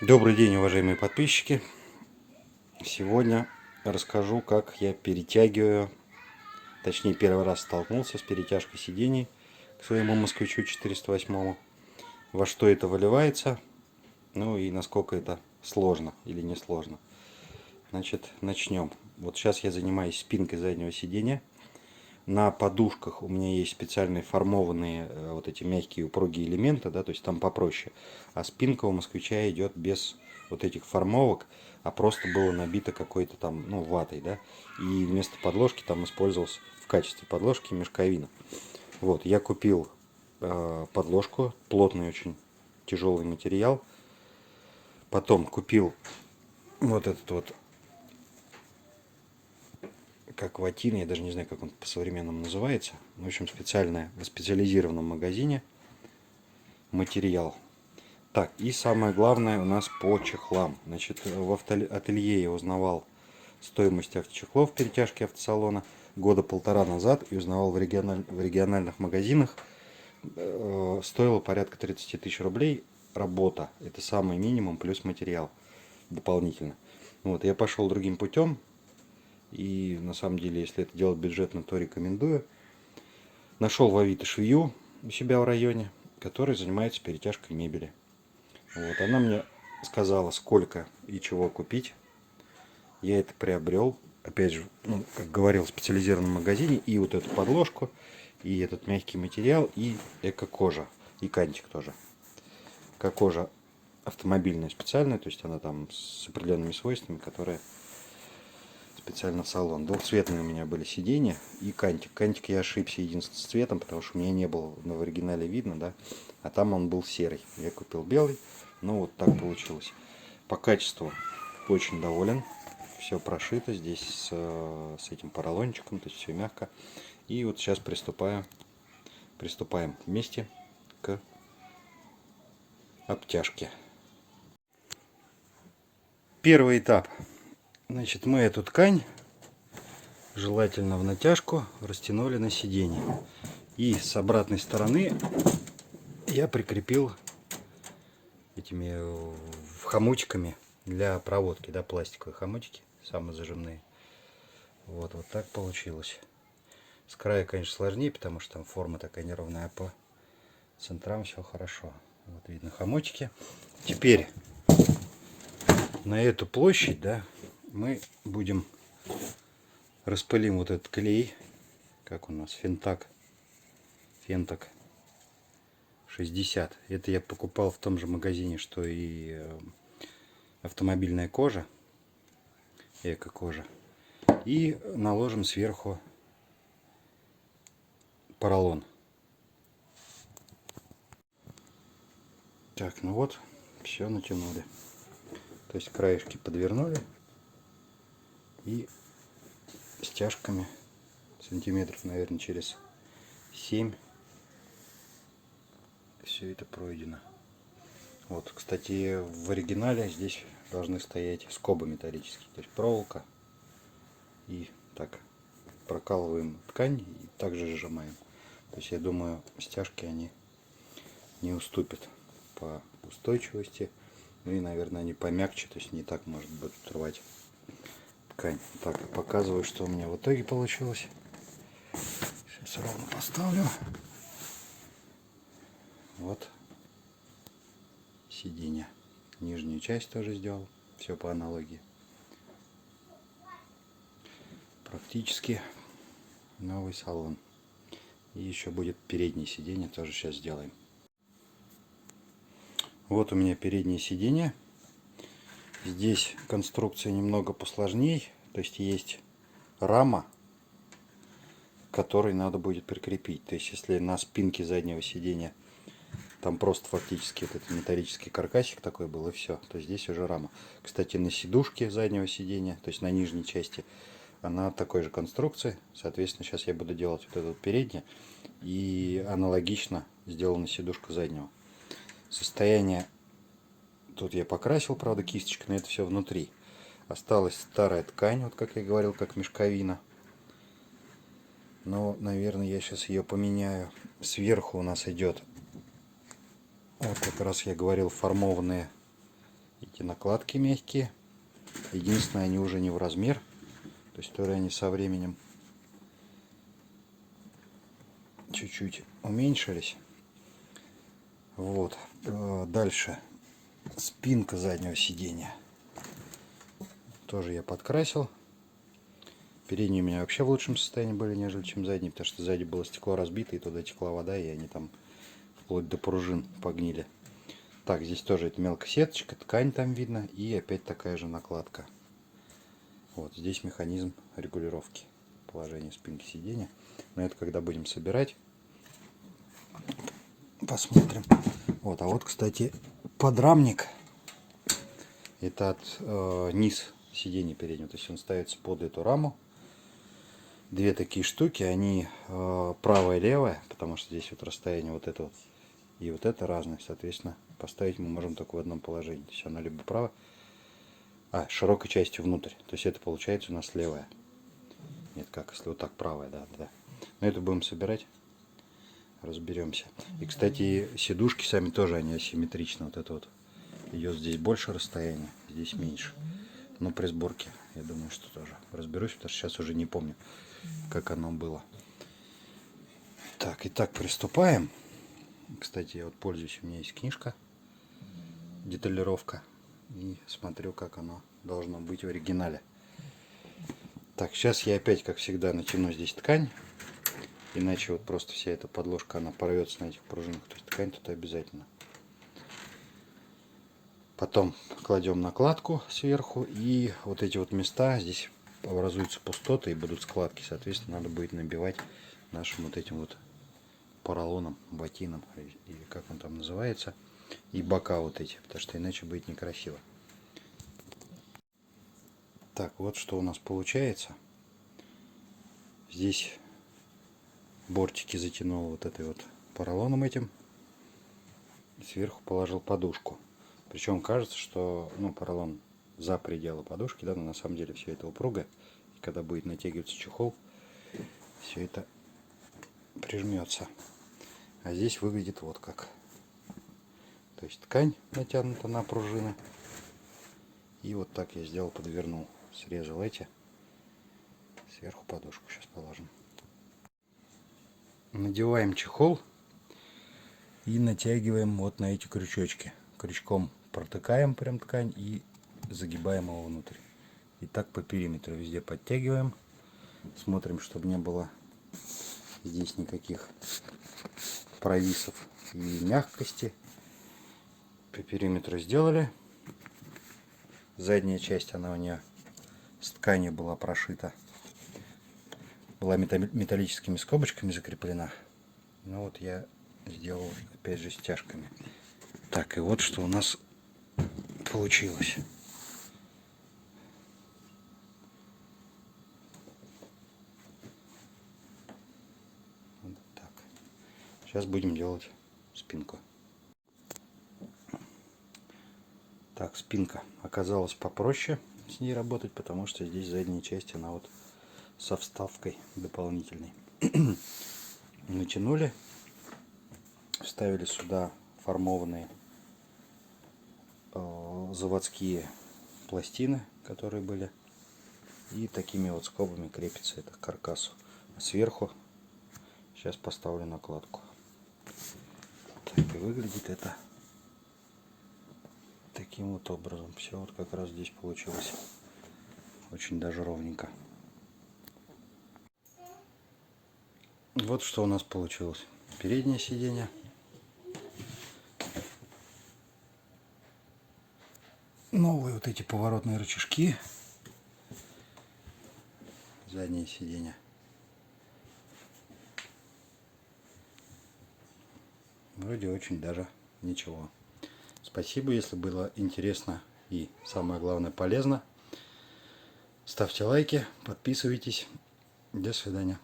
Добрый день, уважаемые подписчики! Сегодня расскажу, как я перетягиваю, точнее первый раз столкнулся с перетяжкой сидений к своему Москвичу 408, во что это выливается, ну и насколько это сложно или не сложно. Значит, начнем. Вот сейчас я занимаюсь спинкой заднего сидения. На подушках у меня есть специальные формованные вот эти мягкие упругие элементы, да, то есть там попроще. А спинка у Москвича идет без вот этих формовок, а просто было набито какой-то там, ну, ватой, да. И вместо подложки там использовался в качестве подложки мешковина. Вот, я купил подложку, плотный очень тяжелый материал. Потом купил вот этот вот, как ватин, я даже не знаю, как он по-современному называется. В общем, специальная, в специализированном магазине материал. Так, и самое главное у нас по чехлам. Значит, в ателье я узнавал стоимость авточехлов перетяжки автосалона года полтора назад и узнавал в региональных магазинах. Стоило порядка 30 тысяч рублей работа. Это самый минимум плюс материал дополнительно. Вот, я пошел другим путем. И на самом деле, если это делать бюджетно, то рекомендую. Нашел в Авито швею у себя в районе, который занимается перетяжкой мебели. Вот, она мне сказала, сколько и чего купить. Я это приобрел. Опять же, ну, как говорил, в специализированном магазине. И вот эту подложку, и этот мягкий материал, и эко-кожа. И кантик тоже. Эко-кожа автомобильная специальная, то есть она там с определенными свойствами, которые специально в салон. Двухцветные у меня были сиденья и кантик. Кантик я ошибся единственным цветом, потому что у меня не было в оригинале видно, да, а там он был серый. Я купил белый, ну вот так получилось. По качеству очень доволен. Все прошито здесь с этим поролончиком, то есть все мягко. И вот сейчас приступаем вместе к обтяжке. Первый этап. Значит, мы эту ткань, желательно в натяжку, растянули на сиденье. И с обратной стороны я прикрепил этими хомутиками для проводки, да, пластиковые хомутики, самозажимные. Вот так получилось. С края, конечно, сложнее, потому что там форма такая неровная, а по центрам все хорошо. Вот видно хомутики. Теперь на эту площадь, да, мы будем распылим вот этот клей, как у нас, Фентак 60. Это я покупал в том же магазине, что и автомобильная кожа, эко-кожа. И наложим сверху поролон. Так, ну вот, все натянули. То есть краешки подвернули и стяжками сантиметров, наверное, через 7 все это пройдено. Вот, кстати, в оригинале здесь должны стоять скобы металлические, то есть проволока. И так прокалываем ткань и также сжимаем. То есть я думаю, стяжки они не уступят по устойчивости. Ну и, наверное, они помягче, то есть не так может быть рвать ткань. Так, показываю, что у меня в итоге получилось. Сейчас ровно поставлю. Вот сиденье. Нижнюю часть тоже сделал. Все по аналогии. Практически новый салон. И еще будет переднее сиденье, тоже сейчас сделаем. Вот у меня переднее сиденье. Здесь конструкция немного посложнее. То есть есть рама, к которой надо будет прикрепить. То есть если на спинке заднего сиденья там просто фактически вот этот металлический каркасик такой был и все, то здесь уже рама. Кстати, на сидушке заднего сиденья, то есть на нижней части, она такой же конструкции. Соответственно, сейчас я буду делать вот это вот переднее. И аналогично сделана сидушка заднего. Состояние тут я покрасил, правда, кисточкой, но это все внутри. Осталась старая ткань, вот как я говорил, как мешковина. Но, наверное, я сейчас ее поменяю. Сверху у нас идет, вот как раз я говорил, формованные Эти накладки мягкие. Единственное, они уже не в размер. То есть, то они со временем чуть-чуть уменьшились. Вот. Дальше. Спинка заднего сиденья. Тоже я подкрасил. Передние у меня вообще в лучшем состоянии были, нежели чем задние, потому что сзади было стекло разбито, и туда текла вода, и они там вплоть до пружин погнили. Так, здесь тоже это мелкая сеточка, ткань там видно, и опять такая же накладка. Вот здесь механизм регулировки положения спинки сиденья. Но это когда будем собирать, посмотрим. Вот, а вот, кстати, подрамник. Это от низ сиденья переднего, то есть он ставится под эту раму. Две такие штуки, они правая и левая, потому что здесь вот расстояние вот это вот и вот это разное, соответственно, поставить мы можем только в одном положении. То есть она либо правая, широкой частью внутрь, то есть это получается у нас левая. Нет, как, если вот так правая, да. Но это будем собирать, разберемся. И, кстати, сидушки сами тоже, они асимметричны, вот это вот. Идет здесь больше расстояния, здесь меньше. Но при сборке, я думаю, что тоже разберусь, потому что сейчас уже не помню, как оно было. Так, итак, приступаем. Кстати, я вот пользуюсь, у меня есть книжка, деталировка. И смотрю, как оно должно быть в оригинале. Так, сейчас я опять, как всегда, натяну здесь ткань. Иначе вот просто вся эта подложка, она порвется на этих пружинах. То есть ткань тут обязательно. Потом кладем накладку сверху, и вот эти вот места, здесь образуются пустоты и будут складки. Соответственно, надо будет набивать нашим вот этим вот поролоном, ботином, или как он там называется, и бока вот эти, потому что иначе будет некрасиво. Так, вот что у нас получается. Здесь бортики затянул вот этой вот поролоном этим, и сверху положил подушку. Причем кажется, что поролон за пределы подушки, да, но на самом деле все это упруго. И когда будет натягиваться чехол, все это прижмется. А здесь выглядит вот как. То есть ткань натянута на пружины. И вот так я сделал, подвернул. Срезал эти. Сверху подушку сейчас положим. Надеваем чехол и натягиваем вот на эти крючочки. Крючком протыкаем прям ткань и загибаем его внутрь. И так по периметру везде подтягиваем. Смотрим, чтобы не было здесь никаких провисов и мягкости. По периметру сделали. Задняя часть, она у нее с тканью была прошита. Была металлическими скобочками закреплена. Но вот я сделал опять же стяжками. Так, и вот что у нас получилось. Вот так. Сейчас будем делать спинку. Так, спинка оказалась попроще с ней работать, потому что здесь задняя часть, она вот со вставкой дополнительной. Натянули, вставили сюда формованные заводские пластины, которые были, и такими вот скобами крепится это к каркасу. А сверху сейчас поставлю накладку. Так, и выглядит это таким вот образом. Все вот как раз здесь получилось очень даже ровненько. Вот что у нас получилось. Переднее сиденье. Новые вот эти поворотные рычажки. Заднее сиденье. Вроде очень даже ничего. Спасибо, если было интересно и, самое главное, полезно. Ставьте лайки, подписывайтесь. До свидания.